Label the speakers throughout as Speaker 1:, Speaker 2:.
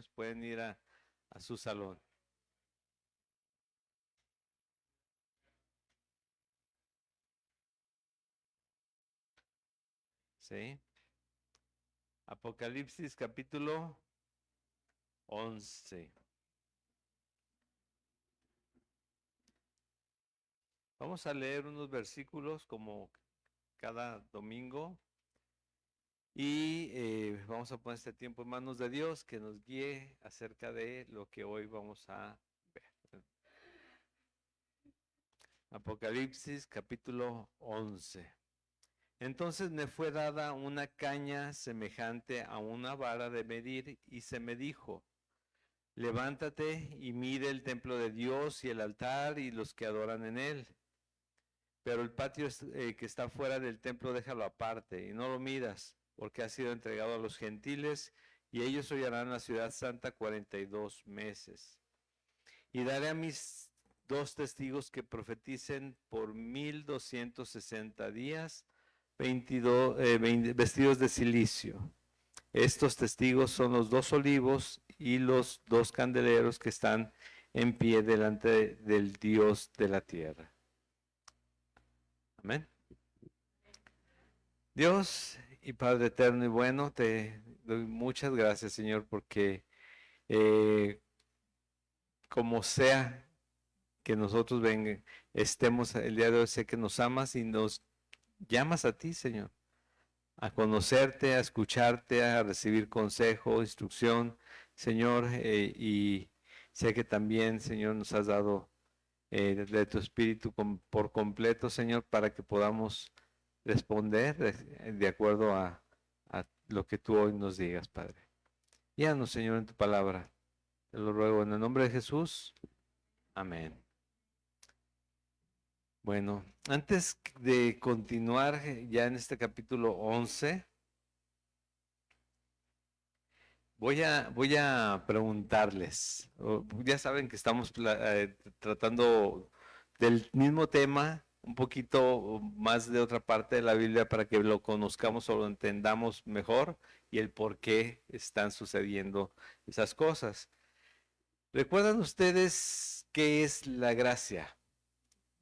Speaker 1: niños pueden ir a su salón. ¿Sí? Apocalipsis capítulo 11. Vamos a leer unos versículos como cada domingo y vamos a poner este tiempo en manos de Dios que nos guíe acerca de lo que hoy vamos a ver. Apocalipsis capítulo 11. Entonces me fue dada una caña semejante a una vara de medir y se me dijo: levántate y mide el templo de Dios y el altar y los que adoran en él. Pero el patio que está fuera del templo déjalo aparte y no lo midas, porque ha sido entregado a los gentiles y ellos hollarán la ciudad santa 42 meses. Y daré a mis dos testigos que profeticen por 1260 días, vestidos de silicio. Estos testigos son los dos olivos y los dos candeleros que están en pie delante del Dios de la tierra. Amén. Dios y Padre eterno y bueno, te doy muchas gracias, Señor, porque eh, como sea que nosotros estemos el día de hoy, sé que nos amas y nos llamas a ti, Señor, a conocerte, a escucharte, a recibir consejo, instrucción, Señor, y sé que también, Señor, nos has dado de tu espíritu por completo, Señor, para que podamos responder de acuerdo a lo que tú hoy nos digas, Padre. Guíanos, Señor, en tu palabra. Te lo ruego en el nombre de Jesús. Amén. Bueno, antes de continuar ya en este capítulo 11, voy a preguntarles. Ya saben que estamos tratando del mismo tema, un poquito más de otra parte de la Biblia para que lo conozcamos o lo entendamos mejor y el por qué están sucediendo esas cosas. ¿Recuerdan ustedes qué es la gracia?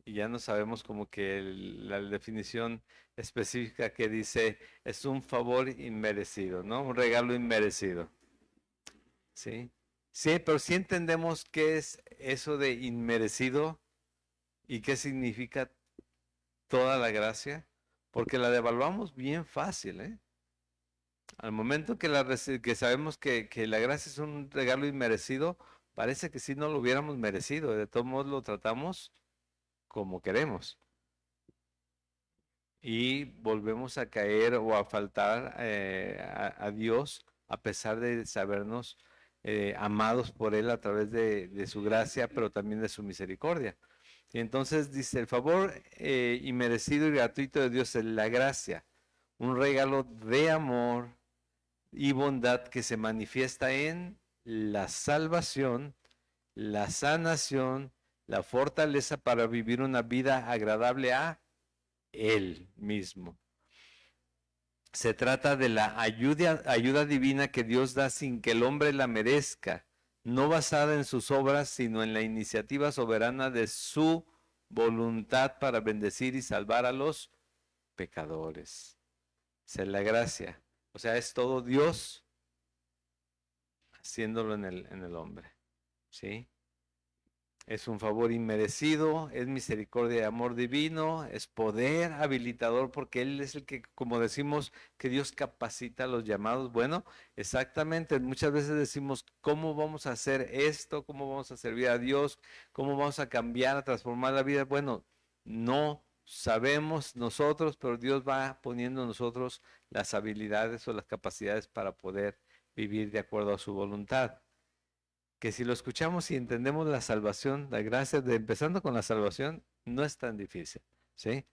Speaker 1: Y ya no sabemos como que la definición específica que dice es un favor inmerecido, ¿no? Un regalo inmerecido. Sí, sí, pero sí entendemos qué es eso de inmerecido y qué significa toda la gracia, porque la devaluamos bien fácil, ¿eh? Al momento que, que sabemos que la gracia es un regalo inmerecido, parece que sí no lo hubiéramos merecido, de todos modos lo tratamos como queremos. Y volvemos a caer o a faltar a Dios a pesar de sabernos amados por Él a través de su gracia, pero también de su misericordia. Y entonces dice, el favor inmerecido y gratuito de Dios es la gracia, un regalo de amor y bondad que se manifiesta en la salvación, la sanación, la fortaleza para vivir una vida agradable a Él mismo. Se trata de la ayuda divina que Dios da sin que el hombre la merezca, no basada en sus obras, sino en la iniciativa soberana de su voluntad para bendecir y salvar a los pecadores. Esa es la gracia. O sea, es todo Dios haciéndolo en el hombre. ¿Sí? Es un favor inmerecido, es misericordia y amor divino, es poder habilitador porque Él es el que, como decimos, que Dios capacita a los llamados. Bueno, exactamente, muchas veces decimos, ¿cómo vamos a hacer esto? ¿Cómo vamos a servir a Dios? ¿Cómo vamos a cambiar, a transformar la vida? Bueno, no sabemos nosotros, pero Dios va poniendo en nosotros las habilidades o las capacidades para poder vivir de acuerdo a su voluntad que si lo escuchamos y entendemos la salvación, la gracia de empezando con la salvación, no es tan difícil, ¿sí?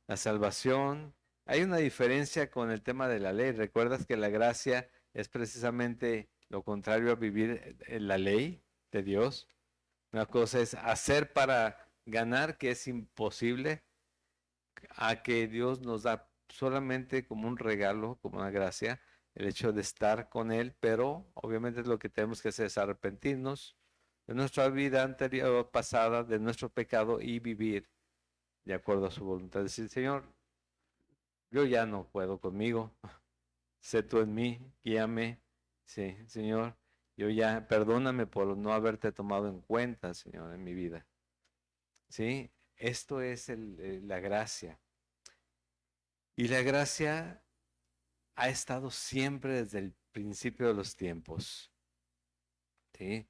Speaker 1: La salvación, hay una diferencia con el tema de la ley. ¿Recuerdas que la gracia es precisamente lo contrario a vivir en la ley de Dios? Una cosa es hacer para ganar, que es imposible, a que Dios nos da solamente como un regalo, como una gracia, el hecho de estar con Él, pero obviamente lo que tenemos que hacer es arrepentirnos de nuestra vida anterior, pasada, de nuestro pecado y vivir de acuerdo a su voluntad. Decir, Señor, yo ya no puedo conmigo, sé tú en mí, guíame, sí, Señor, yo ya, perdóname por no haberte tomado en cuenta, Señor, en mi vida. Sí, esto es la gracia. Y la gracia ha estado siempre desde el principio de los tiempos. ¿Sí?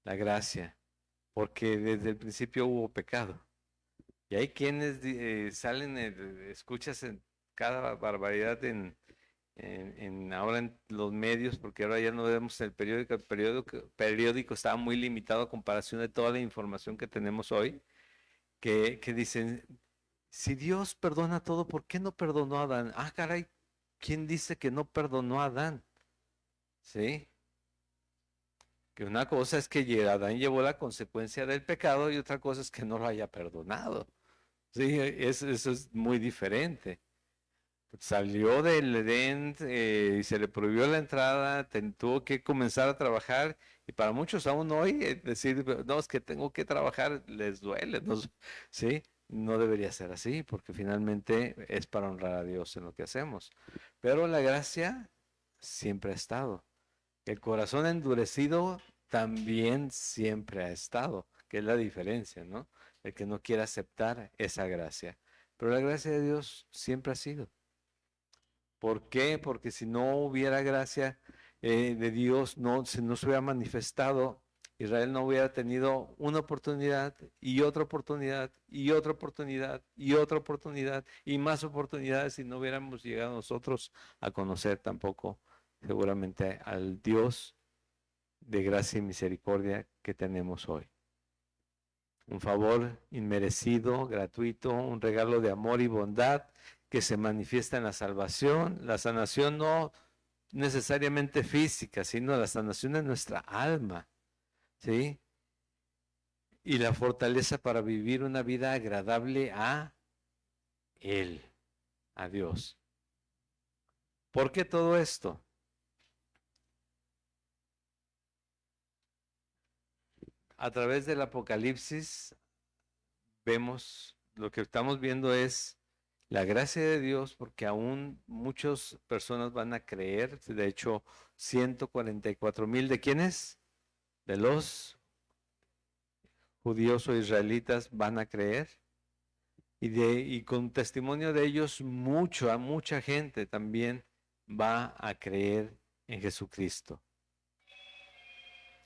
Speaker 1: La gracia. Porque desde el principio hubo pecado. Y hay quienes salen, escuchas en cada barbaridad ahora en los medios, porque ahora ya no vemos el periódico estaba muy limitado a comparación de toda la información que tenemos hoy, que dicen, si Dios perdona todo, ¿por qué no perdonó a Adán? Ah, caray, ¿quién dice que no perdonó a Adán? ¿Sí? Que una cosa es que Adán llevó la consecuencia del pecado y otra cosa es que no lo haya perdonado. Sí, eso es muy diferente. Salió del Edén y se le prohibió la entrada, tuvo que comenzar a trabajar y para muchos aún hoy decir, no, es que tengo que trabajar, les duele, ¿no? ¿Sí? No debería ser así porque finalmente es para honrar a Dios en lo que hacemos. Pero la gracia siempre ha estado. El corazón endurecido también siempre ha estado, que es la diferencia, ¿no? El que no quiere aceptar esa gracia. Pero la gracia de Dios siempre ha sido. ¿Por qué? Porque si no hubiera gracia de Dios, no se hubiera manifestado, Israel no hubiera tenido una oportunidad y otra oportunidad y otra oportunidad y otra oportunidad y más oportunidades y no hubiéramos llegado nosotros a conocer tampoco seguramente al Dios de gracia y misericordia que tenemos hoy. Un favor inmerecido, gratuito, un regalo de amor y bondad que se manifiesta en la salvación, la sanación no necesariamente física, sino la sanación de nuestra alma, ¿sí? Y la fortaleza para vivir una vida agradable a Él, a Dios. ¿Por qué todo esto? A través del Apocalipsis vemos, lo que estamos viendo es la gracia de Dios, porque aún muchas personas van a creer, de hecho, 144,000 de quienes, de los judíos o israelitas van a creer, y con testimonio de ellos, mucha gente también va a creer en Jesucristo.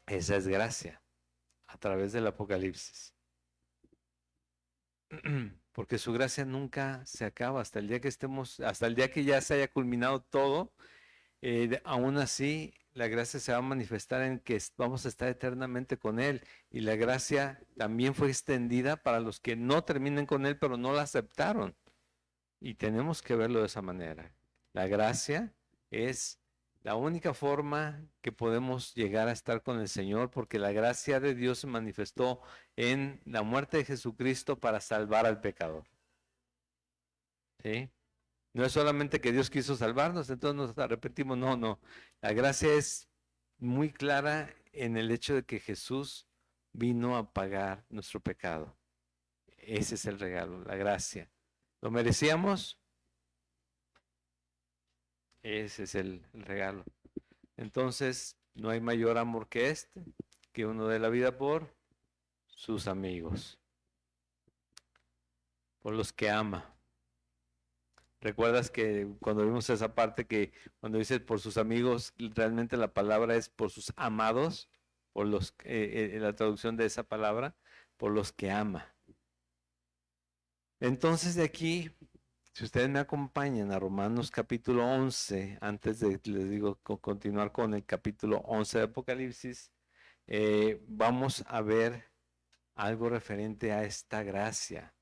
Speaker 1: Esa es gracia, a través del Apocalipsis. Porque su gracia nunca se acaba hasta el día que estemos, hasta el día que ya se haya culminado todo, aún así la gracia se va a manifestar en que vamos a estar eternamente con Él. Y la gracia también fue extendida para los que no terminen con Él, pero no la aceptaron. Y tenemos que verlo de esa manera. La gracia es la única forma que podemos llegar a estar con el Señor, porque la gracia de Dios se manifestó en la muerte de Jesucristo para salvar al pecador. ¿Sí? No es solamente que Dios quiso salvarnos, entonces nos arrepentimos. No, no. La gracia es muy clara en el hecho de que Jesús vino a pagar nuestro pecado. Ese es el regalo, la gracia. ¿Lo merecíamos? Ese es el regalo. Entonces, no hay mayor amor que este, que uno dé la vida por sus amigos, por los que ama. ¿Recuerdas que cuando vimos esa parte que cuando dice por sus amigos, realmente la palabra es por sus amados, por los la traducción de esa palabra, por los que ama? Entonces de aquí, si ustedes me acompañan a Romanos capítulo 11, antes de, les digo, continuar con el capítulo 11 de Apocalipsis, vamos a ver algo referente a esta gracia.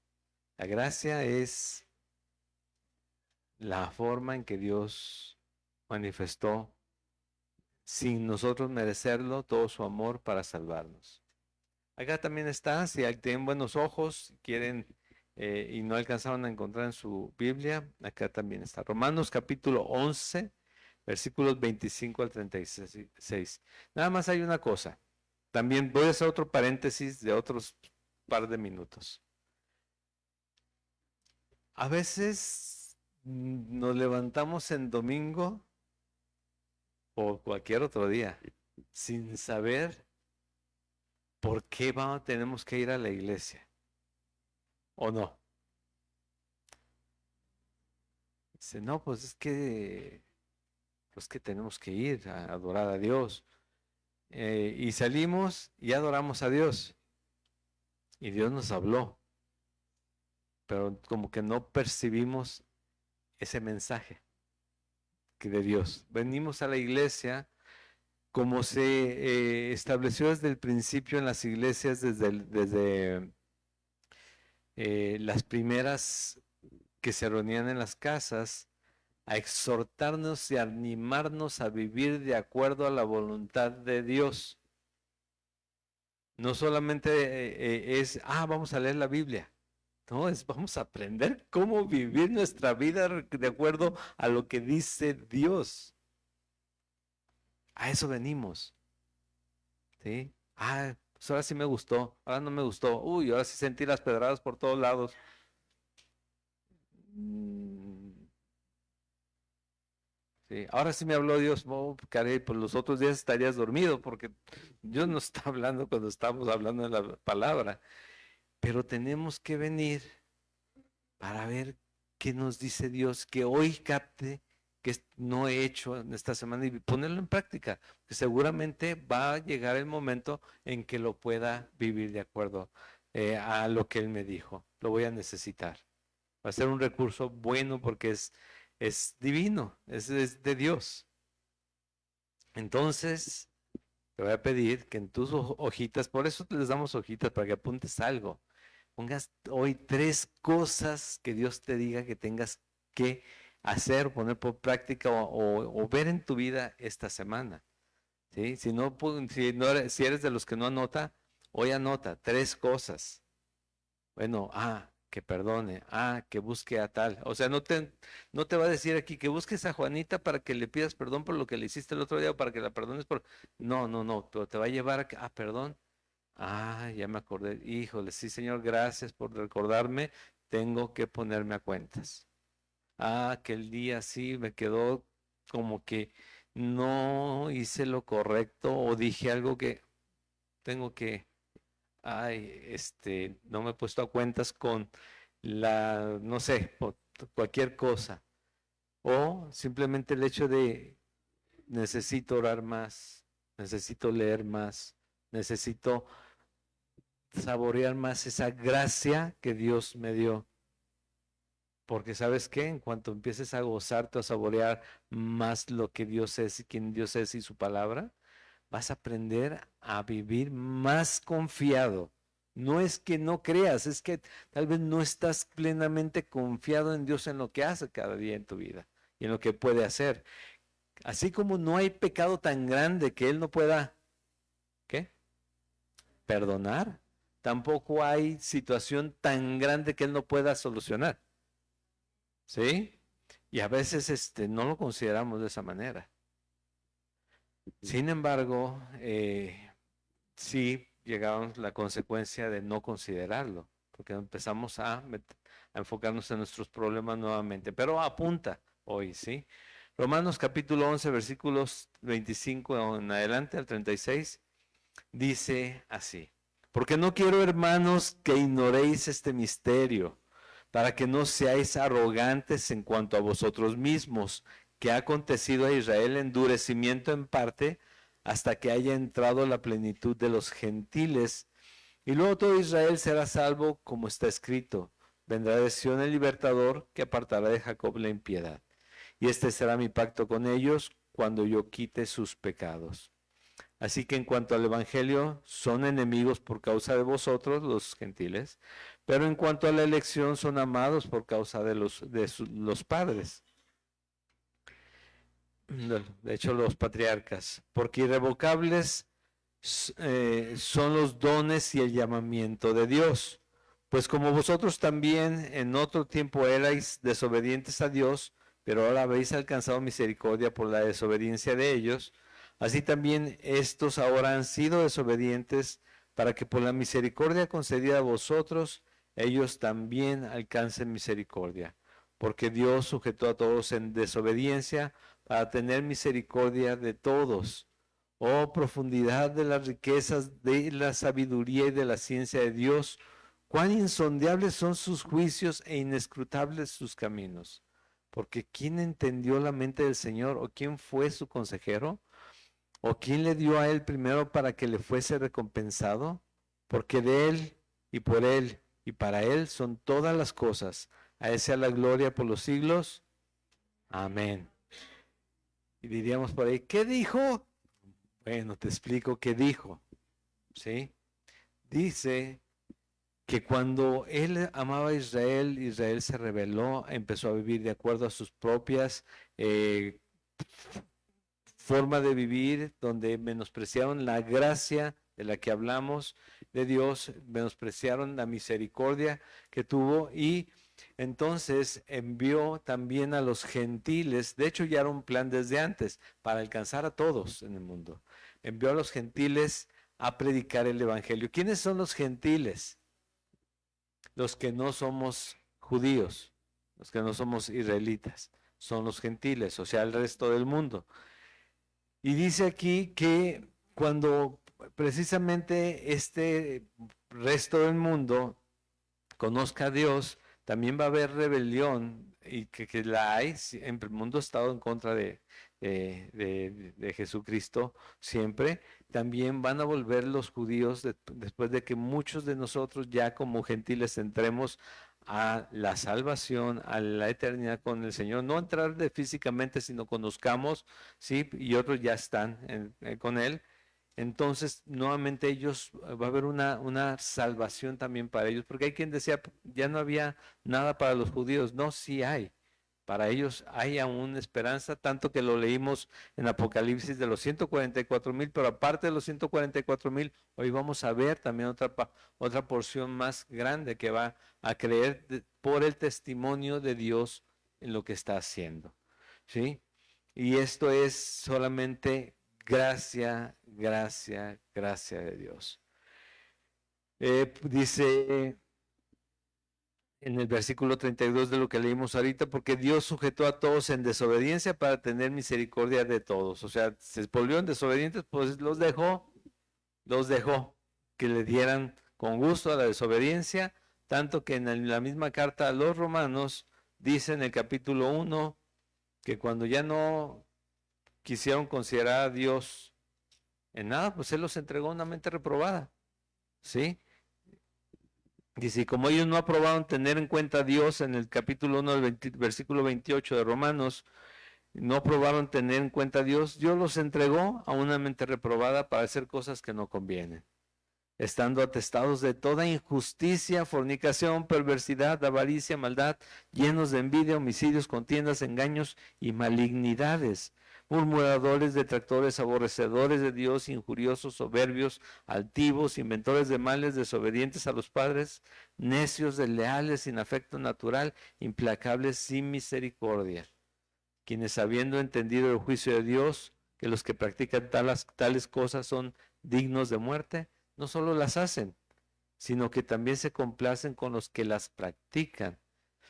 Speaker 1: La gracia es la forma en que Dios manifestó, sin nosotros merecerlo, todo su amor para salvarnos. Acá también está, si tienen buenos ojos, quieren y no alcanzaron a encontrar en su Biblia, acá también está. Romanos capítulo 11, versículos 25 al 36. Nada más hay una cosa. También voy a hacer otro paréntesis de otros par de minutos. A veces nos levantamos en domingo o cualquier otro día sin saber por qué tenemos que ir a la iglesia. ¿O no? Dice, no, pues es que tenemos que ir a adorar a Dios. Y salimos y adoramos a Dios. Y Dios nos habló. Pero como que no percibimos ese mensaje de Dios. Venimos a la iglesia como se estableció desde el principio en las iglesias, desde las primeras que se reunían en las casas, a exhortarnos y a animarnos a vivir de acuerdo a la voluntad de Dios. No solamente vamos a leer la Biblia. No, vamos a aprender cómo vivir nuestra vida de acuerdo a lo que dice Dios. A eso venimos. ¿Sí? Pues ahora sí me gustó, ahora no me gustó. Uy, ahora sí sentí las pedradas por todos lados. Sí, ahora sí me habló Dios. Oh, caray, pues los otros días estarías dormido porque Dios no está hablando cuando estamos hablando de la palabra. Pero tenemos que venir para ver qué nos dice Dios, que hoy capte que no he hecho en esta semana y ponerlo en práctica, que seguramente va a llegar el momento en que lo pueda vivir de acuerdo a lo que Él me dijo. Lo voy a necesitar. Va a ser un recurso bueno porque es divino, es de Dios. Entonces, te voy a pedir que en tus hojitas, por eso les damos hojitas para que apuntes algo. Pongas hoy 3 cosas que Dios te diga que tengas que hacer, poner por práctica o ver en tu vida esta semana. ¿Sí? Si eres de los que no anota, hoy anota 3 cosas. Bueno, que perdone, que busque a tal. O sea, no te va a decir aquí que busques a Juanita para que le pidas perdón por lo que le hiciste el otro día o para que la perdones por... No, pero te va a llevar a perdón. Ya me acordé. Híjole, sí, Señor, gracias por recordarme. Tengo que ponerme a cuentas. Que el día sí me quedó como que no hice lo correcto o dije algo que tengo que, no me he puesto a cuentas con no sé, cualquier cosa. O simplemente el hecho de necesito orar más, necesito leer más, necesito saborear más esa gracia que Dios me dio. Porque ¿sabes qué? En cuanto empieces a gozarte, a saborear más lo que Dios es y quién Dios es y su palabra, vas a aprender a vivir más confiado. No es que no creas, es que tal vez no estás plenamente confiado en Dios en lo que hace cada día en tu vida y en lo que puede hacer. Así como no hay pecado tan grande que Él no pueda, ¿qué? Perdonar. Tampoco hay situación tan grande que Él no pueda solucionar. ¿Sí? Y a veces no lo consideramos de esa manera. Sin embargo, sí llegamos a la consecuencia de no considerarlo, porque empezamos a enfocarnos en nuestros problemas nuevamente. Pero apunta hoy, ¿sí? Romanos capítulo 11, versículos 25 en adelante al 36, dice así: porque no quiero, hermanos, que ignoréis este misterio, para que no seáis arrogantes en cuanto a vosotros mismos, que ha acontecido a Israel endurecimiento en parte, hasta que haya entrado la plenitud de los gentiles, y luego todo Israel será salvo, como está escrito: vendrá de Sión el libertador, que apartará de Jacob la impiedad. Y este será mi pacto con ellos, cuando yo quite sus pecados. Así que en cuanto al Evangelio, son enemigos por causa de vosotros, los gentiles, pero en cuanto a la elección, son amados por causa de los padres. De hecho, los patriarcas, porque irrevocables son los dones y el llamamiento de Dios. Pues como vosotros también en otro tiempo erais desobedientes a Dios, pero ahora habéis alcanzado misericordia por la desobediencia de ellos. Así también estos ahora han sido desobedientes, para que por la misericordia concedida a vosotros, ellos también alcancen misericordia. Porque Dios sujetó a todos en desobediencia para tener misericordia de todos. Oh profundidad de las riquezas, de la sabiduría y de la ciencia de Dios, cuán insondables son sus juicios e inescrutables sus caminos. Porque ¿quién entendió la mente del Señor? ¿O quién fue su consejero? ¿O quién le dio a él primero para que le fuese recompensado? Porque de él y por él y para él son todas las cosas. A él sea la gloria por los siglos. Amén. Y diríamos por ahí, ¿qué dijo? Bueno, te explico qué dijo. ¿Sí? Dice que cuando él amaba a Israel, Israel se rebeló, empezó a vivir de acuerdo a sus propias forma de vivir, donde menospreciaron la gracia de la que hablamos de Dios, menospreciaron la misericordia que tuvo y entonces envió también a los gentiles, de hecho ya era un plan desde antes, para alcanzar a todos en el mundo. Envió a los gentiles a predicar el evangelio. ¿Quiénes son los gentiles? Los que no somos judíos, los que no somos israelitas, son los gentiles, o sea, el resto del mundo. Y dice aquí que cuando precisamente este resto del mundo conozca a Dios, también va a haber rebelión y que la hay, el mundo ha estado en contra de Jesucristo siempre, también van a volver los judíos después de que muchos de nosotros ya como gentiles entremos a la salvación, a la eternidad con el Señor, no entrar físicamente, sino conozcamos, ¿sí? Y otros ya están con Él. Entonces, nuevamente ellos, va a haber una salvación también para ellos, porque hay quien decía, ya no había nada para los judíos. No, sí hay. Para ellos hay aún esperanza, tanto que lo leímos en Apocalipsis de los 144,000, pero aparte de los 144,000, hoy vamos a ver también otra porción más grande que va a creer por el testimonio de Dios en lo que está haciendo. ¿Sí? Y esto es solamente gracia, gracia, gracia de Dios. Dice en el versículo 32 de lo que leímos ahorita, porque Dios sujetó a todos en desobediencia para tener misericordia de todos. O sea, se volvieron desobedientes, pues los dejó que le dieran con gusto a la desobediencia, tanto que en la misma carta a los romanos dice en el capítulo 1 que cuando ya no quisieron considerar a Dios en nada, pues Él los entregó a una mente reprobada. ¿Sí? Dice, y como ellos no aprobaron tener en cuenta a Dios en el capítulo 1 del versículo 28 de Romanos, no aprobaron tener en cuenta a Dios, Dios los entregó a una mente reprobada para hacer cosas que no convienen, estando atestados de toda injusticia, fornicación, perversidad, avaricia, maldad, llenos de envidia, homicidios, contiendas, engaños y malignidades, murmuradores, detractores, aborrecedores de Dios, injuriosos, soberbios, altivos, inventores de males, desobedientes a los padres, necios, desleales, sin afecto natural, implacables, sin misericordia, quienes habiendo entendido el juicio de Dios, que los que practican tales cosas son dignos de muerte, no solo las hacen, sino que también se complacen con los que las practican,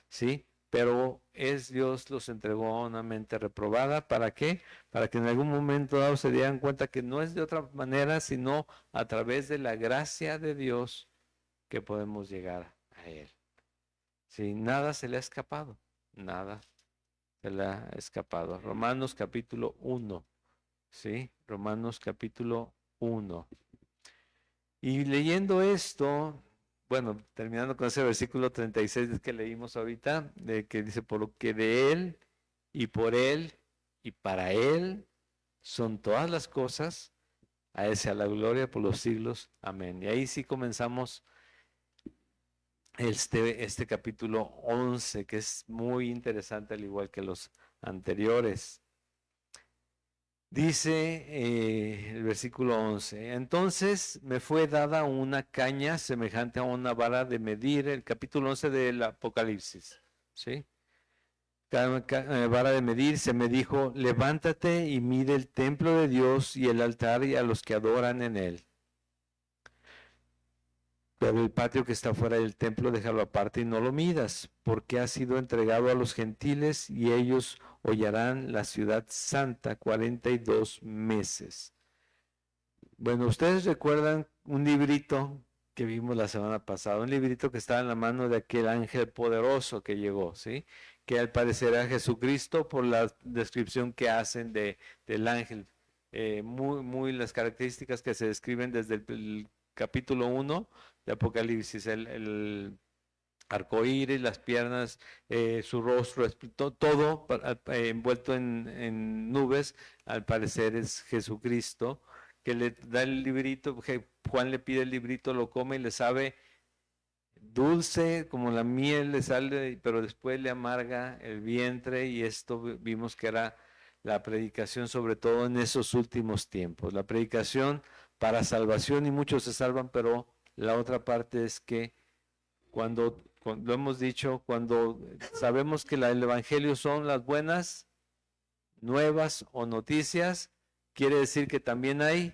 Speaker 1: ¿sí? Pero Dios los entregó a una mente reprobada, ¿para qué? Para que en algún momento dado se dieran cuenta que no es de otra manera, sino a través de la gracia de Dios que podemos llegar a Él. ¿Sí? Nada se le ha escapado, nada se le ha escapado. Romanos capítulo 1, ¿sí? Romanos capítulo 1. Y leyendo esto, bueno, terminando con ese versículo 36 que leímos ahorita, de que dice, por lo que de Él y por Él y para Él son todas las cosas, a Él sea la gloria por los siglos. Amén. Y ahí sí comenzamos este capítulo 11, que es muy interesante, al igual que los anteriores. Dice el versículo 11, entonces me fue dada una caña semejante a una vara de medir, el capítulo 11 del Apocalipsis, ¿sí? vara de medir, se me dijo, levántate y mide el templo de Dios y el altar y a los que adoran en él. Pero el patio que está fuera del templo, déjalo aparte y no lo midas, porque ha sido entregado a los gentiles y ellos hollarán la ciudad santa 42 meses. Bueno, ustedes recuerdan un librito que vimos la semana pasada, un librito que estaba en la mano de aquel ángel poderoso que llegó, ¿sí? Que al parecer era Jesucristo por la descripción que hacen del ángel. Muy las características que se describen desde el capítulo 1 de Apocalipsis, el arco iris, las piernas, su rostro, todo envuelto en nubes, al parecer es Jesucristo, que le da el librito, Juan le pide el librito, lo come y le sabe dulce como la miel, le sale, pero después le amarga el vientre, y esto vimos que era la predicación, sobre todo en esos últimos tiempos, la predicación para salvación, y muchos se salvan, pero la otra parte es que cuando lo hemos dicho, cuando sabemos que el Evangelio son las buenas nuevas o noticias, quiere decir que también hay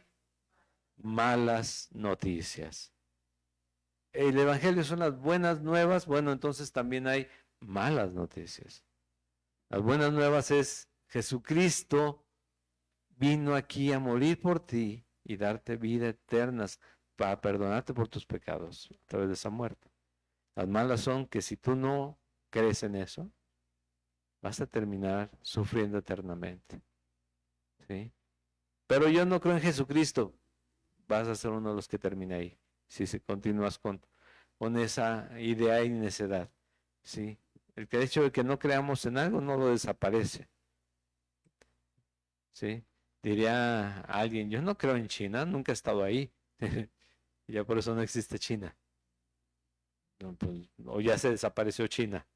Speaker 1: malas noticias. El Evangelio son las buenas nuevas, bueno, entonces también hay malas noticias. Las buenas nuevas es Jesucristo vino aquí a morir por ti y darte vida eterna para perdonarte por tus pecados a través de esa muerte. Las malas son que si tú no crees en eso, vas a terminar sufriendo eternamente. ¿Sí? Pero yo no creo en Jesucristo. Vas a ser uno de los que termina ahí. Si continúas con esa idea y necedad. ¿Sí? El hecho de que no creamos en algo no lo desaparece. ¿Sí? Diría alguien, yo no creo en China, nunca he estado ahí. Y ya por eso no existe China. No, pues, o ya se desapareció China.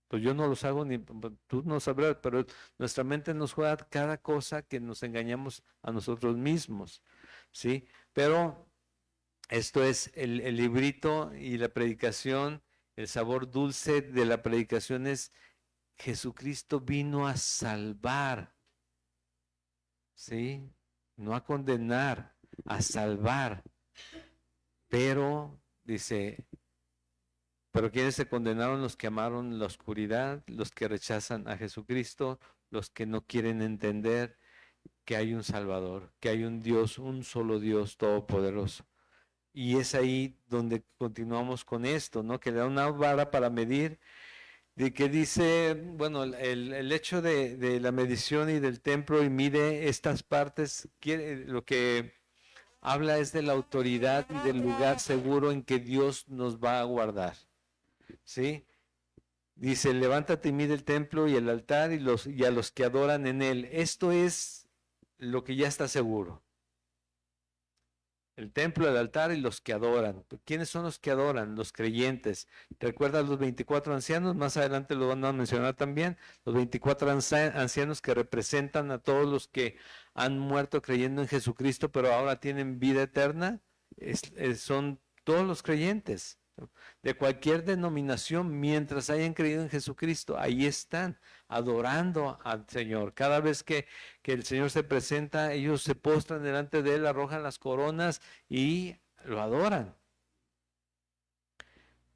Speaker 1: Pues yo no los hago ni tú no sabrás, pero nuestra mente nos juega cada cosa que nos engañamos a nosotros mismos, ¿sí? Pero esto es el librito y la predicación, el sabor dulce de la predicación es Jesucristo vino a salvar, ¿sí? No a condenar, a salvar. Pero, dice, pero ¿quiénes se condenaron? Los que amaron la oscuridad, los que rechazan a Jesucristo, los que no quieren entender que hay un Salvador, que hay un Dios, un solo Dios todopoderoso. Y es ahí donde continuamos con esto, ¿no? Que le da una vara para medir, de que dice, bueno, el hecho de la medición y del templo y mide estas partes, lo que habla es de la autoridad y del lugar seguro en que Dios nos va a guardar. ¿Sí? Dice, levántate y mide el templo y el altar y a los que adoran en él. Esto es lo que ya está seguro. El templo, el altar y los que adoran. ¿Quiénes son los que adoran? Los creyentes. ¿Recuerdas los 24 ancianos? Más adelante lo van a mencionar también. Los 24 ancianos que representan a todos los que han muerto creyendo en Jesucristo, pero ahora tienen vida eterna. Son todos los creyentes de cualquier denominación, mientras hayan creído en Jesucristo, ahí están adorando al Señor. Cada vez que el Señor se presenta, ellos se postran delante de Él, arrojan las coronas y lo adoran.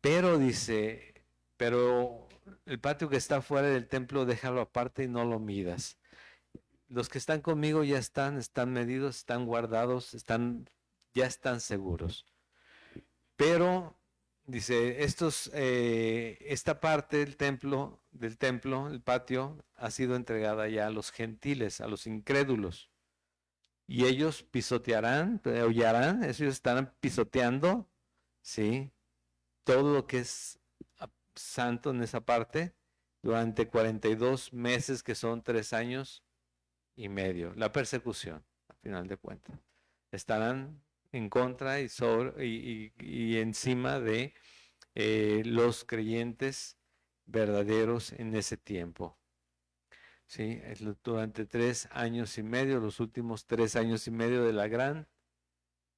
Speaker 1: Pero dice, pero el patio que está fuera del templo, déjalo aparte y no lo midas. Los que están conmigo ya están medidos, están guardados, ya están seguros. Pero dice, esta parte del templo, el patio, ha sido entregada ya a los gentiles, a los incrédulos. Y ellos pisotearán, hollarán, ellos estarán pisoteando, ¿sí? Todo lo que es santo en esa parte durante 42 meses, que son 3 años y medio. La persecución, al final de cuentas. Estarán en contra y encima de los creyentes verdaderos en ese tiempo. ¿Sí? Durante 3 años y medio, los últimos 3 años y medio de la gran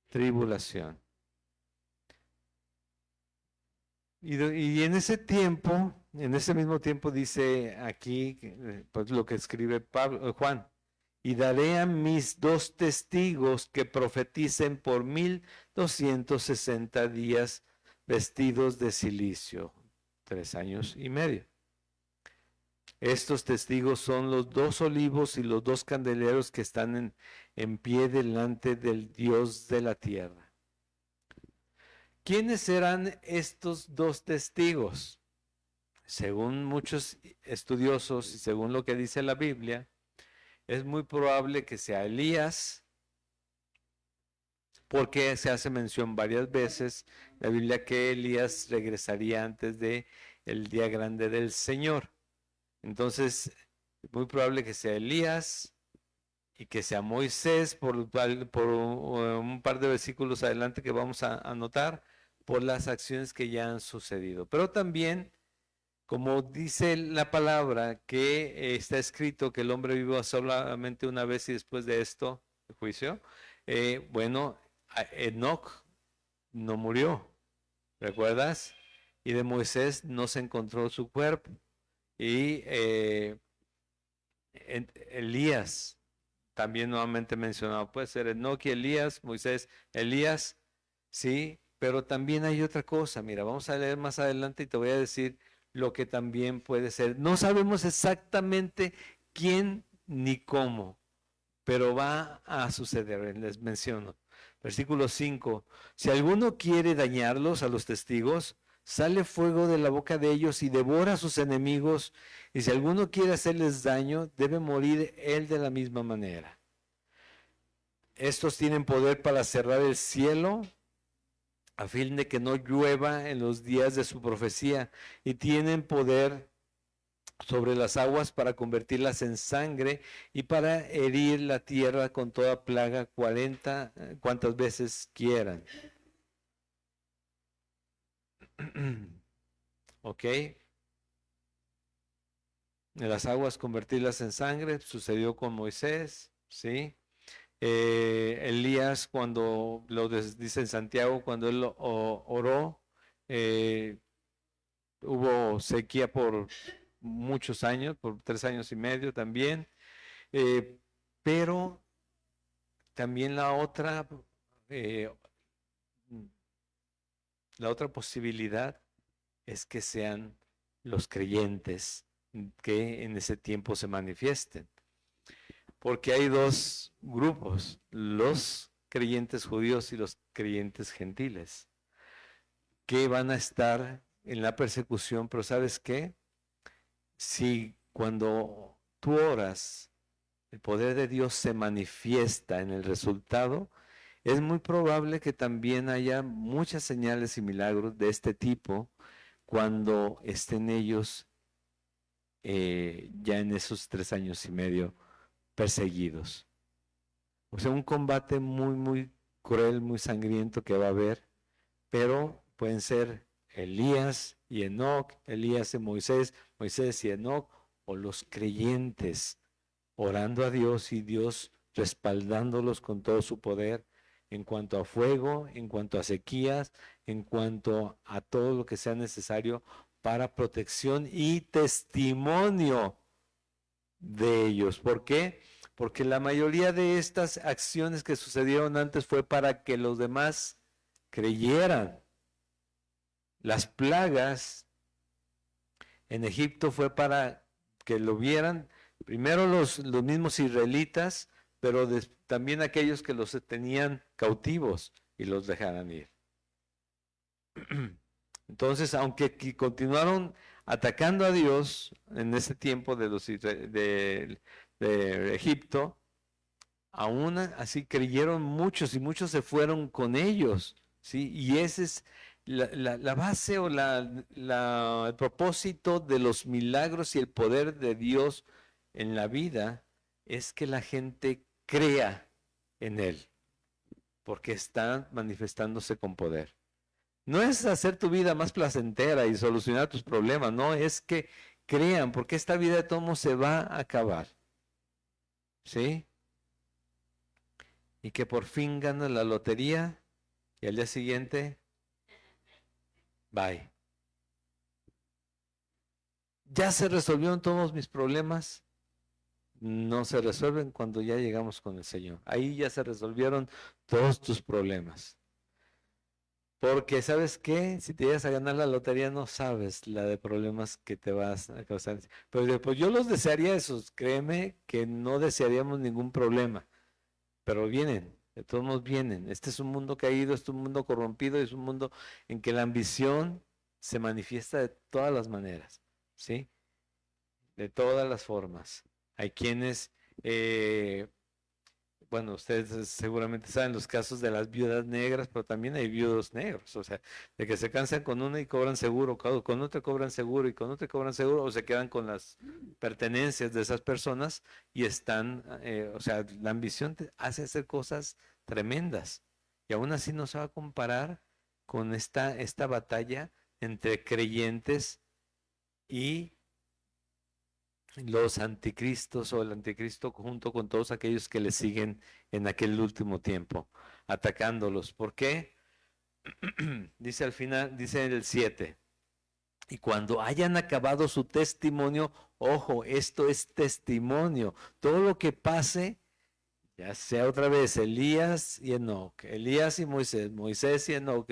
Speaker 1: tribulación. Y en ese tiempo, en ese mismo tiempo dice aquí, pues lo que escribe Juan, y daré a mis 2 testigos que profeticen por 1260 días vestidos de cilicio, 3 años y medio. Estos testigos son los 2 olivos y los 2 candeleros que están en pie delante del Dios de la tierra. ¿Quiénes serán estos 2 testigos? Según muchos estudiosos y según lo que dice la Biblia, es muy probable que sea Elías, porque se hace mención varias veces en la Biblia que Elías regresaría antes de el día grande del Señor. Entonces, es muy probable que sea Elías y que sea Moisés, por un par de versículos adelante que vamos a anotar, por las acciones que ya han sucedido. Pero también, como dice la palabra, que está escrito que el hombre vive solamente una vez y después de esto, el juicio, bueno, Enoc no murió, ¿recuerdas? Y de Moisés no se encontró su cuerpo. Y Elías, también nuevamente mencionado, puede ser Enoc y Elías, Moisés, Elías, sí, pero también hay otra cosa, mira, vamos a leer más adelante y te voy a decir lo que también puede ser. No sabemos exactamente quién ni cómo, pero va a suceder, les menciono. Versículo 5, si alguno quiere dañarlos a los testigos, sale fuego de la boca de ellos y devora a sus enemigos, y si alguno quiere hacerles daño, debe morir él de la misma manera. Estos tienen poder para cerrar el cielo a fin de que no llueva en los días de su profecía, y tienen poder sobre las aguas para convertirlas en sangre y para herir la tierra con toda plaga 40 cuantas veces quieran. ¿Ok? De las aguas convertirlas en sangre, sucedió con Moisés, ¿sí? Elías, cuando lo dice en Santiago, cuando él oró, hubo sequía por muchos años, por 3 años y medio también, pero también eh, la otra posibilidad es que sean los creyentes que en ese tiempo se manifiesten. Porque hay 2 grupos, los creyentes judíos y los creyentes gentiles, que van a estar en la persecución, pero ¿sabes qué? Si cuando tú oras, el poder de Dios se manifiesta en el resultado, es muy probable que también haya muchas señales y milagros de este tipo cuando estén ellos ya en esos 3 años y medio perseguidos. O sea, un combate muy, muy cruel, muy sangriento que va a haber, pero pueden ser Elías y Enoc, Elías y Moisés, Moisés y Enoc, o los creyentes orando a Dios y Dios respaldándolos con todo su poder en cuanto a fuego, en cuanto a sequías, en cuanto a todo lo que sea necesario para protección y testimonio de ellos. ¿Por qué? Porque la mayoría de estas acciones que sucedieron antes fue para que los demás creyeran. Las plagas en Egipto fue para que lo vieran primero los mismos israelitas, pero también aquellos que los tenían cautivos y los dejaran ir. Entonces, aunque continuaron atacando a Dios en ese tiempo de Egipto, aún así creyeron muchos y muchos se fueron con ellos, ¿sí? Y ese es la base o el propósito de los milagros y el poder de Dios en la vida, es que la gente crea en Él, porque está manifestándose con poder. No es hacer tu vida más placentera y solucionar tus problemas, no, es que crean, porque esta vida de todos se va a acabar, ¿sí? Y que por fin ganan la lotería y al día siguiente, bye. ¿Ya se resolvieron todos mis problemas? No se resuelven cuando ya llegamos con el Señor. Ahí ya se resolvieron todos tus problemas. Porque, ¿sabes qué? Si te llegas a ganar la lotería, no sabes la de problemas que te vas a causar. Pero después yo los desearía esos. Créeme que no desearíamos ningún problema. Pero vienen, de todos modos vienen. Este es un mundo caído, es un mundo corrompido, es un mundo en que la ambición se manifiesta de todas las maneras, ¿sí? De todas las formas. Hay quienes, bueno, ustedes seguramente saben los casos de las viudas negras, pero también hay viudos negros, o sea, de que se cansan con una y cobran seguro, con otra cobran seguro y con otra cobran seguro, o se quedan con las pertenencias de esas personas y están, o sea, la ambición te hace hacer cosas tremendas y aún así no se va a comparar con esta batalla entre creyentes y los anticristos o el anticristo junto con todos aquellos que le siguen en aquel último tiempo, atacándolos. ¿Por qué? Dice al final, dice en el 7, y cuando hayan acabado su testimonio, ojo, esto es testimonio, todo lo que pase, ya sea otra vez Elías y Enoc, Elías y Moisés, Moisés y Enoc,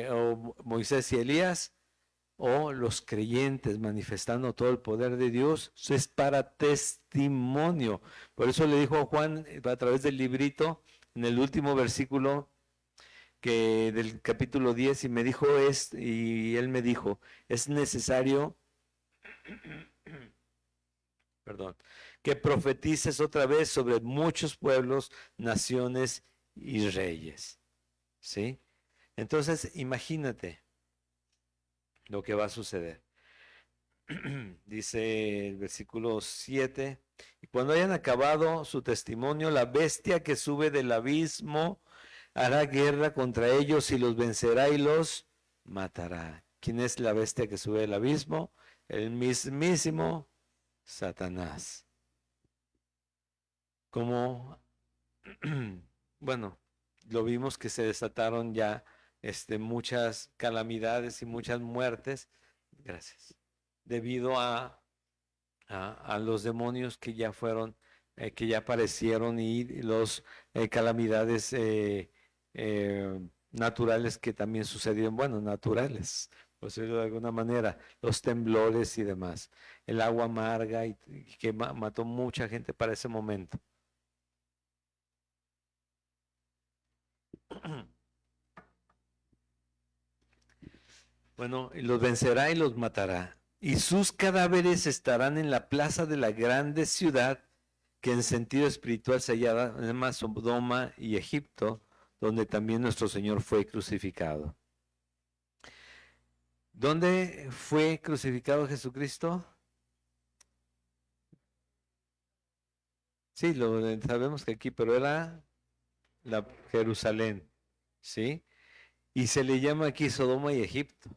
Speaker 1: o Moisés y Elías, o los creyentes manifestando todo el poder de Dios, eso es para testimonio. Por eso le dijo a Juan a través del librito, en el último versículo que del capítulo 10, y me dijo y él me dijo, es necesario, perdón, que profetices otra vez sobre muchos pueblos, naciones y reyes. ¿Sí? Entonces, imagínate lo que va a suceder. Dice el versículo 7, y cuando hayan acabado su testimonio, la bestia que sube del abismo hará guerra contra ellos y los vencerá y los matará. ¿Quién es la bestia que sube del abismo? El mismísimo Satanás. Como, bueno, lo vimos que se desataron ya muchas calamidades y muchas muertes. Gracias. Debido a los demonios que ya fueron, que ya aparecieron y los calamidades naturales que también sucedieron, bueno, naturales, por decirlo de alguna manera, los temblores y demás, el agua amarga y que mató mucha gente para ese momento. Bueno, y los vencerá y los matará. Y sus cadáveres estarán en la plaza de la grande ciudad, que en sentido espiritual se llama Sodoma y Egipto, donde también nuestro Señor fue crucificado. ¿Dónde fue crucificado Jesucristo? Sí, lo sabemos que aquí, pero era la Jerusalén, ¿sí? Y se le llama aquí Sodoma y Egipto.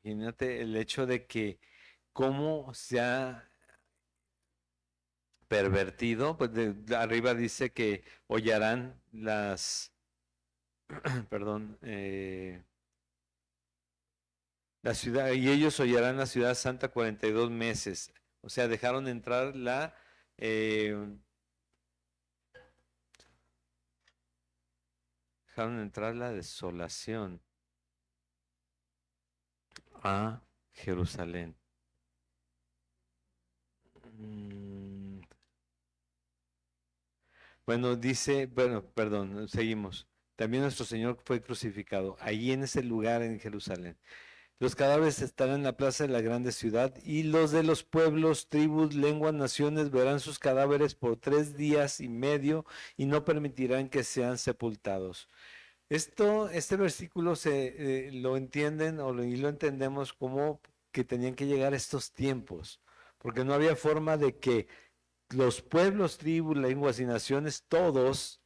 Speaker 1: Imagínate el hecho de que cómo se ha pervertido, pues arriba dice que hollarán perdón, la ciudad, y ellos hollarán la ciudad santa 42 meses. O sea, eh, dejaron entrar la desolación a Jerusalén. Mm, Bueno, perdón, seguimos. También nuestro Señor fue crucificado, allí en ese lugar en Jerusalén. Los cadáveres estarán en la plaza de la grande ciudad y los de los pueblos, tribus, lenguas, naciones verán sus cadáveres por 3 días y medio y no permitirán que sean sepultados. Este versículo lo entienden y lo entendemos como que tenían que llegar estos tiempos, porque no había forma de que los pueblos, tribus, lenguas y naciones, todos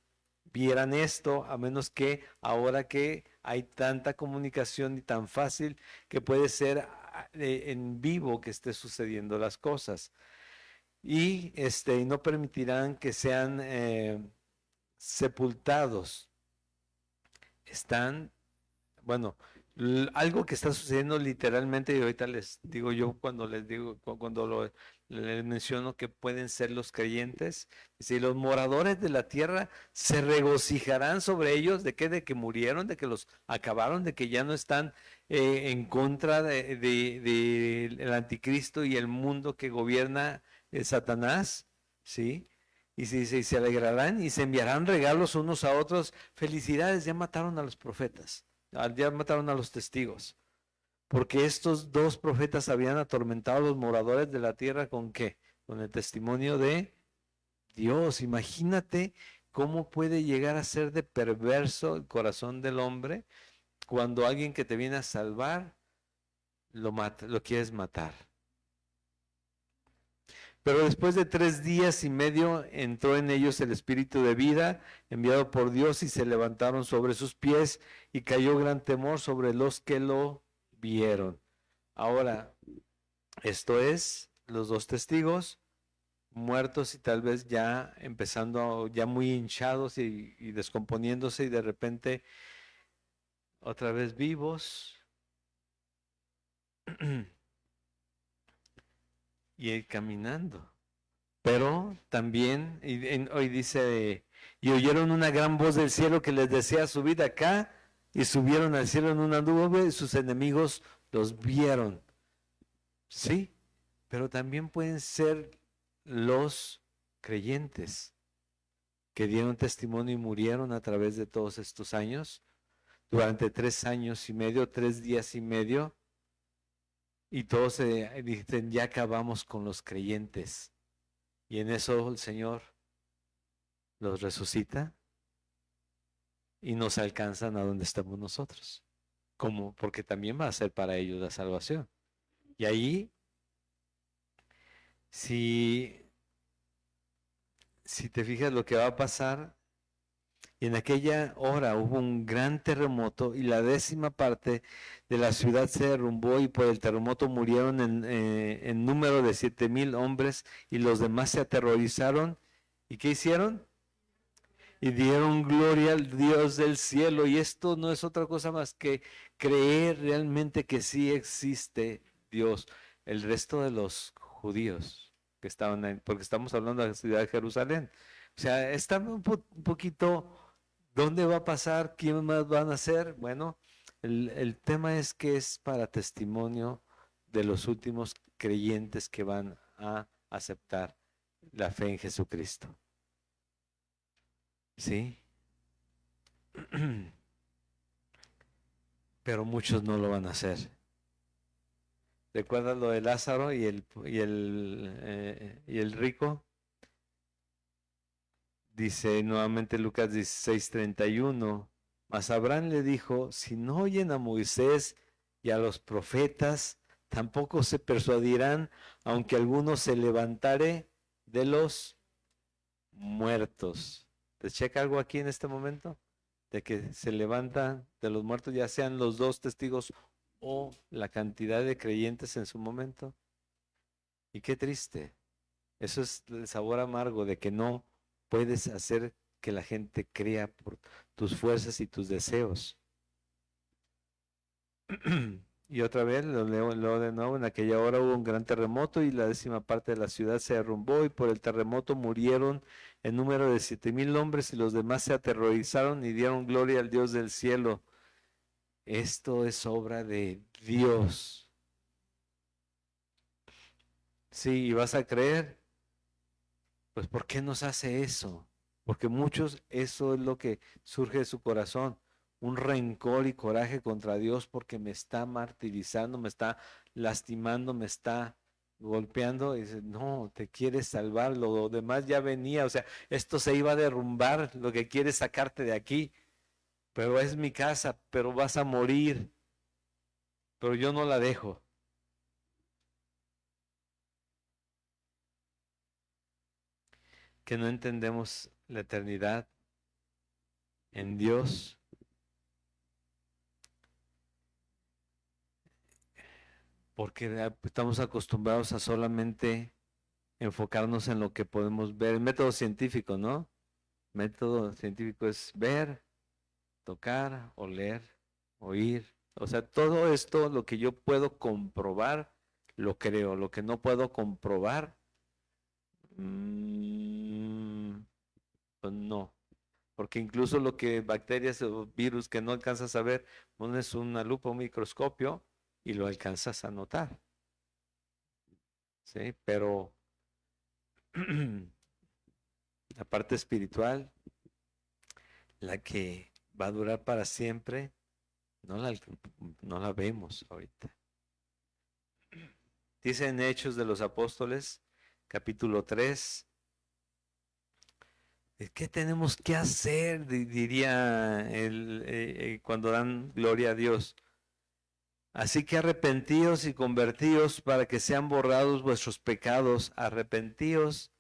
Speaker 1: vieran esto, a menos que ahora que hay tanta comunicación y tan fácil que puede ser en vivo que esté sucediendo las cosas. Y no permitirán que sean sepultados. Están, bueno, Algo que está sucediendo literalmente, y ahorita les digo yo cuando les digo, les menciono que pueden ser los creyentes, si los moradores de la tierra se regocijarán sobre ellos, ¿de qué? De que murieron, de que los acabaron, de que ya no están en contra del anticristo y el mundo que gobierna Satanás, ¿sí? Y se alegrarán y se enviarán regalos unos a otros. Felicidades, ya mataron a los profetas. Ya mataron a los testigos, porque estos dos profetas habían atormentado a los moradores de la tierra ¿con qué? Con el testimonio de Dios. Imagínate cómo puede llegar a ser de perverso el corazón del hombre cuando alguien que te viene a salvar lo quieres matar. Pero después de 3 días y medio entró en ellos el espíritu de vida enviado por Dios y se levantaron sobre sus pies y cayó gran temor sobre los que lo vieron. Ahora, esto es los dos testigos muertos y tal vez ya empezando, ya muy hinchados y descomponiéndose y de repente otra vez vivos y caminando. Pero también, hoy dice, y oyeron una gran voz del cielo que les decía, subid acá, y subieron al cielo en una nube, y sus enemigos los vieron. Sí, pero también pueden ser los creyentes que dieron testimonio y murieron a través de todos estos años, durante 3 años y medio, 3 días y medio, y todos dicen, ya acabamos con los creyentes. Y en eso el Señor los resucita y nos alcanzan a donde estamos nosotros. Como, porque también va a ser para ellos la salvación. Y ahí, si, si te fijas lo que va a pasar, y en aquella hora hubo un gran terremoto y la 10ª parte de la ciudad se derrumbó y por el terremoto murieron en número de 7,000 hombres y los demás se aterrorizaron. ¿Y qué hicieron? Y dieron gloria al Dios del cielo. Y esto no es otra cosa más que creer realmente que sí existe Dios. El resto de los judíos que estaban ahí, porque estamos hablando de la ciudad de Jerusalén. O sea, está un poquito, ¿dónde va a pasar? ¿Quién más van a ser? Bueno, el tema es que es para testimonio de los últimos creyentes que van a aceptar la fe en Jesucristo. ¿Sí? Pero muchos no lo van a hacer. ¿Recuerdas lo de Lázaro y el rico? Dice nuevamente Lucas 16:31, mas Abraham le dijo, si no oyen a Moisés y a los profetas, tampoco se persuadirán, aunque alguno se levantare de los muertos. ¿Te checa algo aquí en este momento? De que se levantan de los muertos, ya sean los dos testigos o la cantidad de creyentes en su momento. Y qué triste. Eso es el sabor amargo de que no puedes hacer que la gente crea por tus fuerzas y tus deseos. Y otra vez, lo leo de nuevo, en aquella hora hubo un gran terremoto y la 10ª parte de la ciudad se derrumbó y por el terremoto murieron en número de 7,000 hombres y los demás se aterrorizaron y dieron gloria al Dios del cielo. Esto es obra de Dios. Sí, y vas a creer, pues ¿por qué nos hace eso? Porque muchos eso es lo que surge de su corazón, un rencor y coraje contra Dios porque me está martirizando, me está lastimando, me está golpeando. Y dice, no, te quieres salvar, lo demás ya venía, o sea, esto se iba a derrumbar, lo que quiere es sacarte de aquí, pero es mi casa, pero vas a morir, pero yo no la dejo. Que no entendemos la eternidad en Dios, porque estamos acostumbrados a solamente enfocarnos en lo que podemos ver. El método científico, ¿no? Método científico es ver, tocar, oler, oír. O sea, todo esto, lo que yo puedo comprobar, lo creo. Lo que no puedo comprobar, mm, pues no. Porque incluso lo que bacterias o virus que no alcanzas a ver, pones una lupa, un microscopio y lo alcanzas a notar. ¿Sí? Pero la parte espiritual, la que va a durar para siempre, no la, no la vemos ahorita. Dice en Hechos de los Apóstoles, capítulo 3, ¿qué tenemos que hacer? Diría cuando dan gloria a Dios. Así que arrepentíos y convertíos para que sean borrados vuestros pecados. Arrepentíos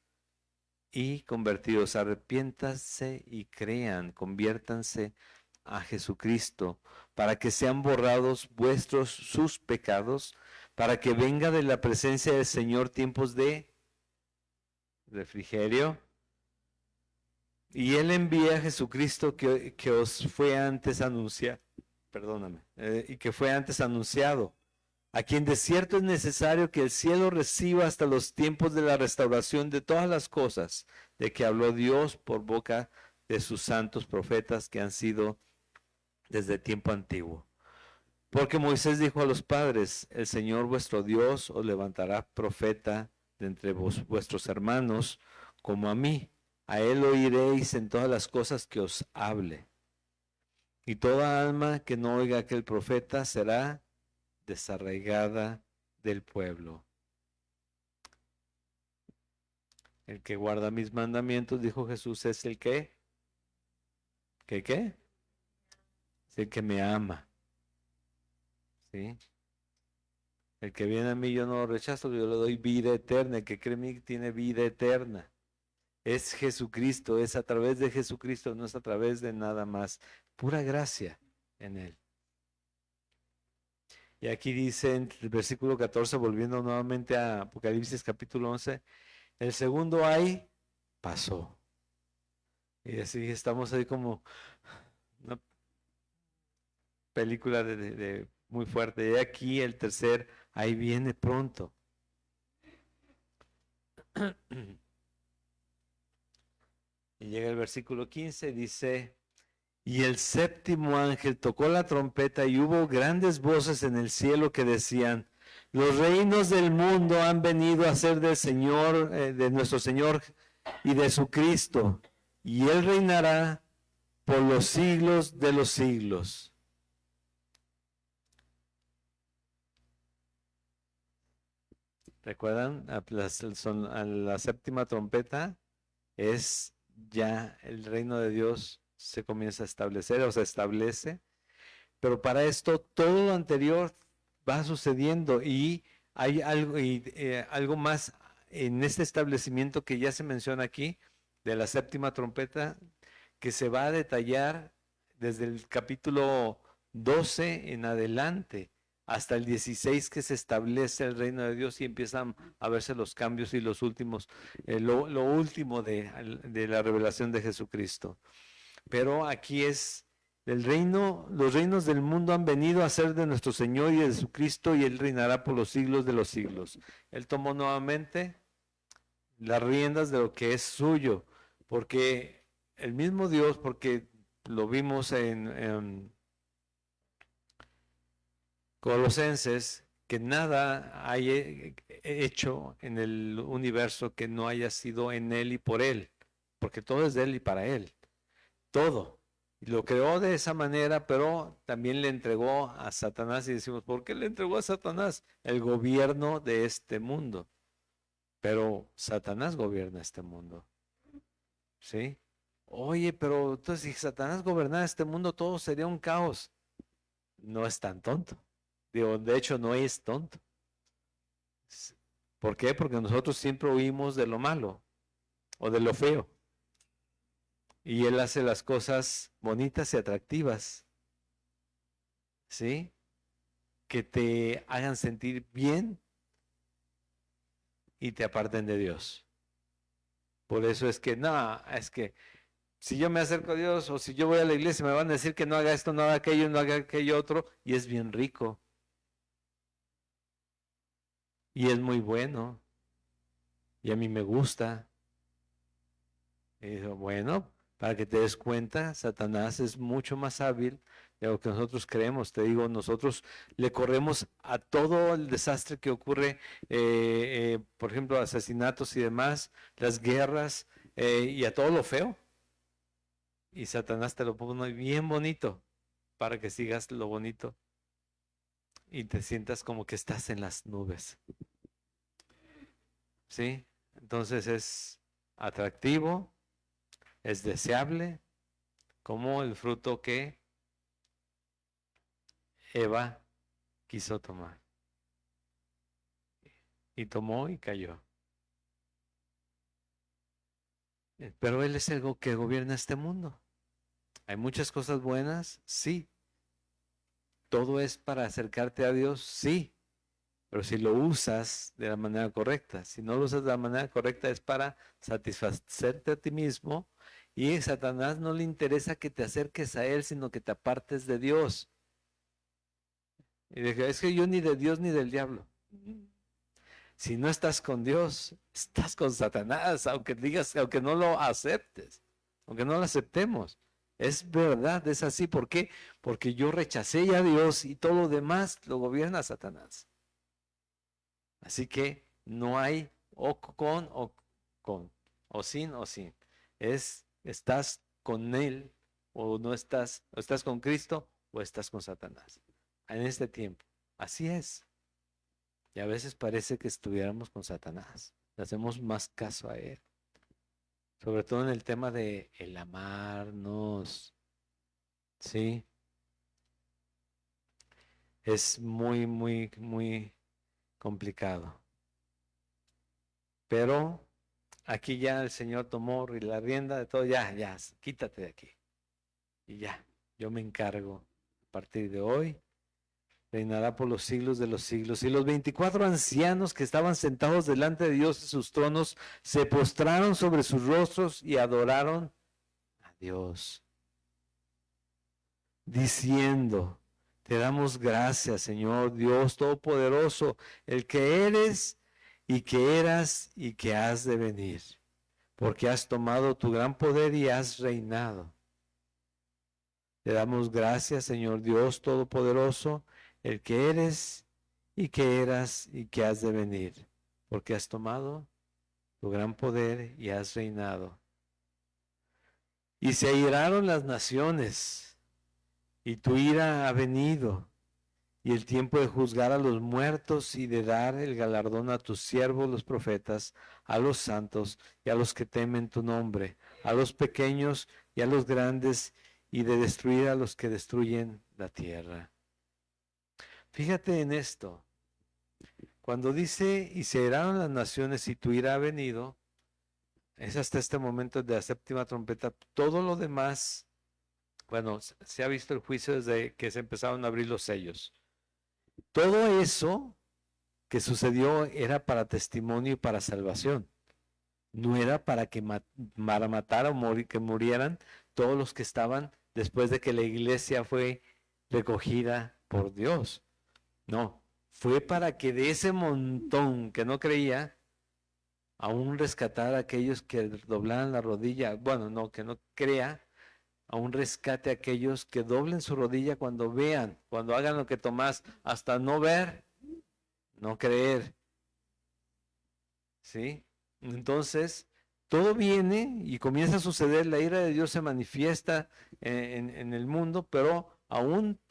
Speaker 1: y convertíos. Arrepiéntanse y crean, conviértanse a Jesucristo, para que sean borrados sus pecados, para que venga de la presencia del Señor tiempos de refrigerio. Y Él envía a Jesucristo que os fue antes anunciado, perdóname, y que fue antes anunciado, a quien de cierto es necesario que el cielo reciba hasta los tiempos de la restauración de todas las cosas, de que habló Dios por boca de sus santos profetas que han sido desde tiempo antiguo. Porque Moisés dijo a los padres, el Señor vuestro Dios os levantará profeta de entre vuestros hermanos, como a mí. A él oiréis en todas las cosas que os hable. Y toda alma que no oiga aquel profeta será desarraigada del pueblo. El que guarda mis mandamientos, dijo Jesús, es el que, ¿qué? Es el que me ama. ¿Sí? El que viene a mí yo no lo rechazo, yo le doy vida eterna. El que cree en mí tiene vida eterna. Es Jesucristo, es a través de Jesucristo, no es a través de nada más. Pura gracia en Él. Y aquí dice en el versículo 14, volviendo nuevamente a Apocalipsis capítulo 11, el segundo ay pasó. Y así estamos ahí como una película de muy fuerte. Y aquí el tercer ahí viene pronto. Y llega el versículo 15, dice, y el séptimo ángel tocó la trompeta y hubo grandes voces en el cielo que decían, los reinos del mundo han venido a ser del Señor, de nuestro Señor y de su Cristo, y Él reinará por los siglos de los siglos. ¿Recuerdan? A la séptima trompeta es ya el reino de Dios se comienza a establecer o se establece. Pero para esto todo lo anterior va sucediendo y hay algo más en este establecimiento que ya se menciona aquí, de la séptima trompeta, que se va a detallar desde el capítulo 12 en adelante hasta el 16 que se establece el reino de Dios y empiezan a verse los cambios y los últimos, lo último de la revelación de Jesucristo. Pero aquí es el reino, los reinos del mundo han venido a ser de nuestro Señor y de Jesucristo y Él reinará por los siglos de los siglos. Él tomó nuevamente las riendas de lo que es suyo, porque el mismo Dios, porque lo vimos en Colosenses, que nada hay hecho en el universo que no haya sido en Él y por Él, porque todo es de Él y para Él, todo. Y lo creó de esa manera, pero también le entregó a Satanás y decimos, ¿por qué le entregó a Satanás? El gobierno de este mundo. Pero Satanás gobierna este mundo. ¿Sí? Oye, pero entonces si Satanás gobernara este mundo, todo sería un caos. No es tan tonto. Digo, de hecho, no es tonto. ¿Por qué? Porque nosotros siempre oímos de lo malo o de lo feo. Y Él hace las cosas bonitas y atractivas. ¿Sí? Que te hagan sentir bien y te aparten de Dios. Por eso es que, no, es que Si yo me acerco a Dios o si yo voy a la iglesia, me van a decir que no haga esto, no haga aquello, no haga aquello otro, y es bien rico, y es muy bueno, y a mí me gusta. Y digo, bueno, para que te des cuenta, Satanás es mucho más hábil de lo que nosotros creemos. Te digo, nosotros le corremos a todo el desastre que ocurre, por ejemplo, asesinatos y demás, las guerras, y a todo lo feo. Y Satanás te lo pone bien bonito para que sigas lo bonito y te sientas como que estás en las nubes. ¿Sí? Entonces es atractivo, es deseable, como el fruto que Eva quiso tomar. Y tomó y cayó. Pero Él es el que gobierna este mundo. Hay muchas cosas buenas, sí. Todo es para acercarte a Dios, sí. Pero si lo usas de la manera correcta, si no lo usas de la manera correcta es para satisfacerte a ti mismo y a Satanás no le interesa que te acerques a Él, sino que te apartes de Dios. Y dije, es que yo ni de Dios ni del diablo. Si no estás con Dios, estás con Satanás, aunque digas, aunque no lo aceptes, aunque no lo aceptemos. Es verdad, es así. ¿Por qué? Porque yo rechacé ya a Dios y todo lo demás lo gobierna Satanás. Así que no hay o sin o sin. Estás con Él o no estás, o estás con Cristo o estás con Satanás. En este tiempo. Así es. Y a veces parece que estuviéramos con Satanás. Le hacemos más caso a él. Sobre todo en el tema de el amarnos. Sí. Es muy, muy, muy complicado. Pero aquí ya el Señor tomó la rienda de todo. Ya, ya, quítate de aquí. Y ya, yo me encargo a partir de hoy. Reinará por los siglos de los siglos. Y los 24 ancianos que estaban sentados delante de Dios en sus tronos se postraron sobre sus rostros y adoraron a Dios, diciendo, te damos gracias, Señor Dios Todopoderoso, el que eres y que eras y que has de venir, porque has tomado tu gran poder y has reinado. Te damos gracias, Señor Dios Todopoderoso, el que eres y que eras y que has de venir, porque has tomado tu gran poder y has reinado. Y se airaron las naciones, y tu ira ha venido, y el tiempo de juzgar a los muertos y de dar el galardón a tus siervos los profetas, a los santos y a los que temen tu nombre, a los pequeños y a los grandes, y de destruir a los que destruyen la tierra. Fíjate en esto. Cuando dice, y se irán las naciones y tu ira ha venido, es hasta este momento de la séptima trompeta. Todo lo demás, bueno, se ha visto el juicio desde que se empezaron a abrir los sellos. Todo eso que sucedió era para testimonio y para salvación. No era para que para matar o que murieran todos los que estaban después de que la iglesia fue recogida por Dios. No, fue para que de ese montón que no creía, aún rescatar a aquellos que doblaran la rodilla, bueno, no, que no crea, aún rescate a aquellos que doblen su rodilla cuando vean, cuando hagan lo que Tomás, hasta no ver, no creer. ¿Sí? Entonces, todo viene y comienza a suceder, la ira de Dios se manifiesta en el mundo, pero aún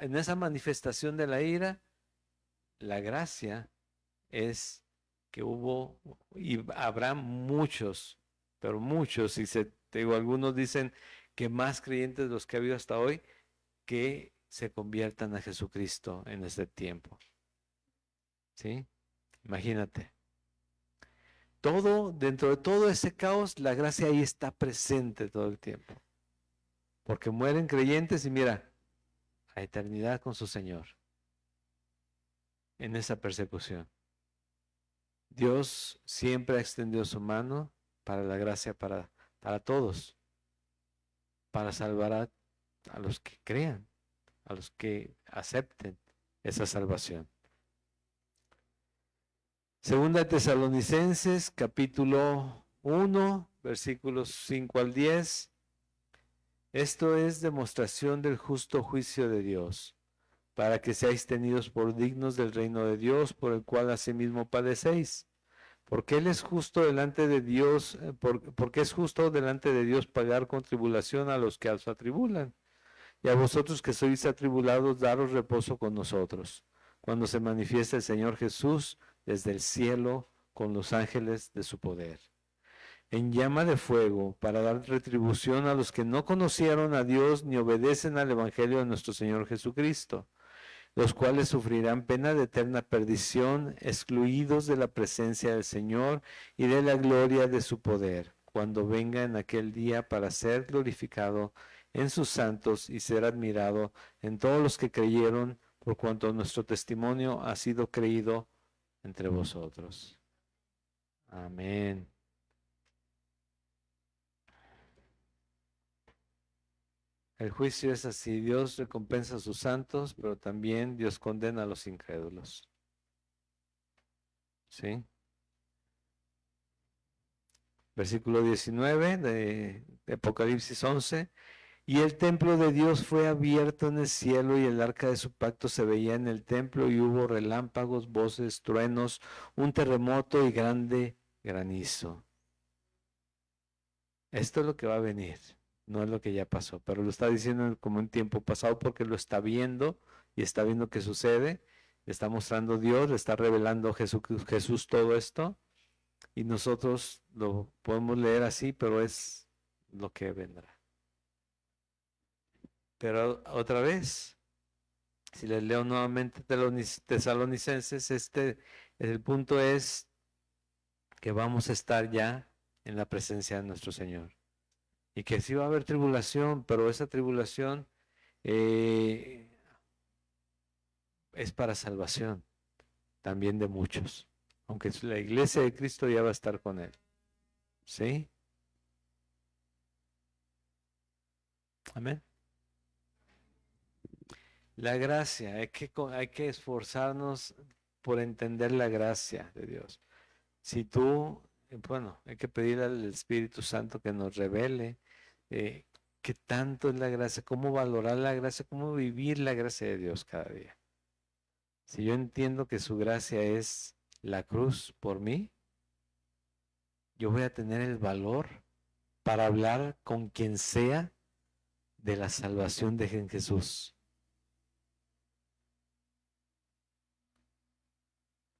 Speaker 1: en esa manifestación de la ira, la gracia es que hubo y habrá muchos, pero muchos, y te digo, algunos dicen que más creyentes de los que ha habido hasta hoy, que se conviertan a Jesucristo en este tiempo. ¿Sí? Imagínate. Todo, dentro de todo ese caos, la gracia ahí está presente todo el tiempo. Porque mueren creyentes y mira, a eternidad con su Señor, en esa persecución. Dios siempre ha extendido su mano para la gracia para todos. para salvar a los que crean, a los que acepten esa salvación. Segunda de Tesalonicenses, capítulo 1, versículos 5 al 10. Esto es demostración del justo juicio de Dios, para que seáis tenidos por dignos del reino de Dios, por el cual asimismo padecéis. Porque Él es justo delante de Dios, porque es justo delante de Dios pagar con tribulación a los que os atribulan. Y a vosotros que sois atribulados, daros reposo con nosotros, cuando se manifieste el Señor Jesús desde el cielo con los ángeles de su poder, en llama de fuego, para dar retribución a los que no conocieron a Dios ni obedecen al Evangelio de nuestro Señor Jesucristo, los cuales sufrirán pena de eterna perdición, excluidos de la presencia del Señor y de la gloria de su poder, cuando venga en aquel día para ser glorificado en sus santos y ser admirado en todos los que creyeron, por cuanto nuestro testimonio ha sido creído entre vosotros. Amén. El juicio es así: Dios recompensa a sus santos, pero también Dios condena a los incrédulos. ¿Sí? Versículo 19 de Apocalipsis 11. Y el templo de Dios fue abierto en el cielo, y el arca de su pacto se veía en el templo, y hubo relámpagos, voces, truenos, un terremoto y grande granizo. Esto es lo que va a venir, no es lo que ya pasó, pero lo está diciendo como en tiempo pasado porque lo está viendo y está viendo qué sucede. Le está mostrando Dios, le está revelando Jesús todo esto, y nosotros lo podemos leer así, pero es lo que vendrá. Pero otra vez, si les leo nuevamente Tesalonicenses, el punto es que vamos a estar ya en la presencia de nuestro Señor. Y que sí va a haber tribulación, pero esa tribulación es para salvación también de muchos. Aunque la iglesia de Cristo ya va a estar con Él. ¿Sí? Amén. La gracia, hay que esforzarnos por entender la gracia de Dios. Si tú, bueno, hay que pedirle al Espíritu Santo que nos revele qué tanto es la gracia, cómo valorar la gracia, cómo vivir la gracia de Dios cada día. Si yo entiendo que su gracia es la cruz por mí, yo voy a tener el valor para hablar con quien sea de la salvación de Jesús.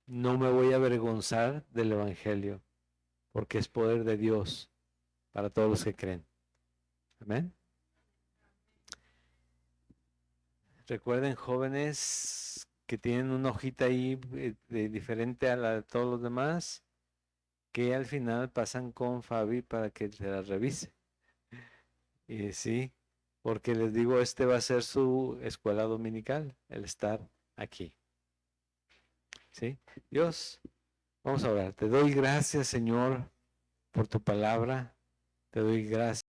Speaker 1: No me voy a avergonzar del Evangelio, porque es poder de Dios para todos los que creen. Amén. Recuerden, jóvenes que tienen una hojita ahí diferente a la de todos los demás, que al final pasan con Fabi para que se la revise. Y sí, porque les digo, este va a ser su escuela dominical, el estar aquí. ¿Sí? Dios, vamos a orar. Te doy gracias, Señor, por tu palabra. Te doy gracias.